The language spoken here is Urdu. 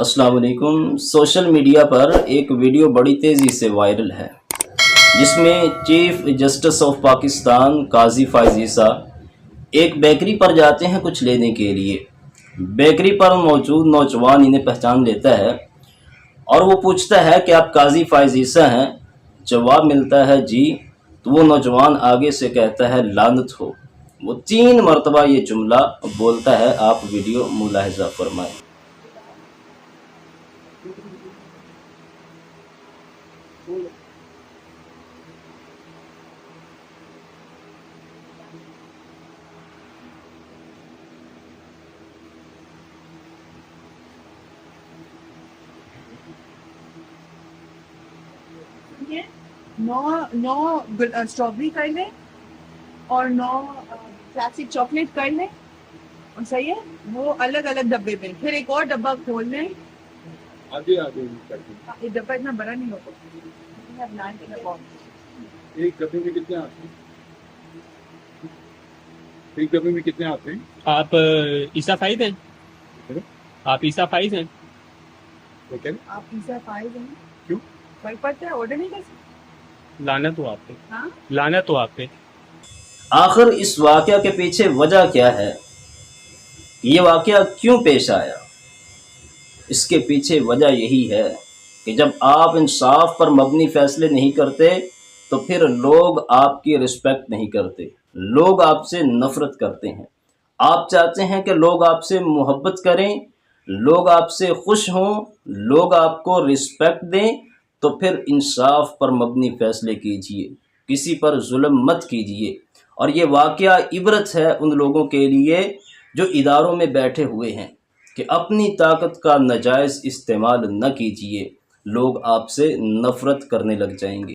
السلام علیکم۔ سوشل میڈیا پر ایک ویڈیو بڑی تیزی سے وائرل ہے جس میں چیف جسٹس آف پاکستان قاضی فائز عیسیٰ ایک بیکری پر جاتے ہیں کچھ لینے کے لیے۔ بیکری پر موجود نوجوان انہیں پہچان لیتا ہے اور وہ پوچھتا ہے کہ آپ قاضی فائز عیسیٰ ہیں؟ جواب ملتا ہے جی، تو وہ نوجوان آگے سے کہتا ہے لعنت ہو۔ وہ 3 مرتبہ یہ جملہ بولتا ہے، آپ ویڈیو ملاحظہ فرمائیں۔ نو اسٹرابری کر لیں اور 9 کلاسک چاکلیٹ کر لیں، اور صحیح ہے وہ الگ الگ ڈبے میں، پھر ایک اور ڈبہ کھول لیں۔ آگے یہ ڈبہ اتنا بڑا نہیں ہوتا، ایک ڈبے میں کتنے آتے ہیں؟ ایک ڈبے میں کتنے آتے ہیں؟ آپ عیسیٰ فائز ہیں؟ آپ عیسیٰ فائز ہیں؟ آپ پیزا فائز ہیں؟ کیوں؟ فرق پڑتا ہے، آرڈر نہیں کر سکتے؟ لعنت ہو آپ پہ، ہاں لعنت ہو آپ پہ۔ آخر اس واقعہ کے پیچھے وجہ کیا ہے؟ یہ واقعہ کیوں پیش آیا؟ اس کے پیچھے وجہ یہی ہے کہ جب آپ انصاف پر مبنی فیصلے نہیں کرتے تو پھر لوگ آپ کی رسپیکٹ نہیں کرتے، لوگ آپ سے نفرت کرتے ہیں۔ آپ چاہتے ہیں کہ لوگ آپ سے محبت کریں، لوگ آپ سے خوش ہوں، لوگ آپ کو رسپیکٹ دیں، تو پھر انصاف پر مبنی فیصلے کیجئے، کسی پر ظلم مت کیجئے۔ اور یہ واقعہ عبرت ہے ان لوگوں کے لیے جو اداروں میں بیٹھے ہوئے ہیں کہ اپنی طاقت کا ناجائز استعمال نہ کیجئے، لوگ آپ سے نفرت کرنے لگ جائیں گے۔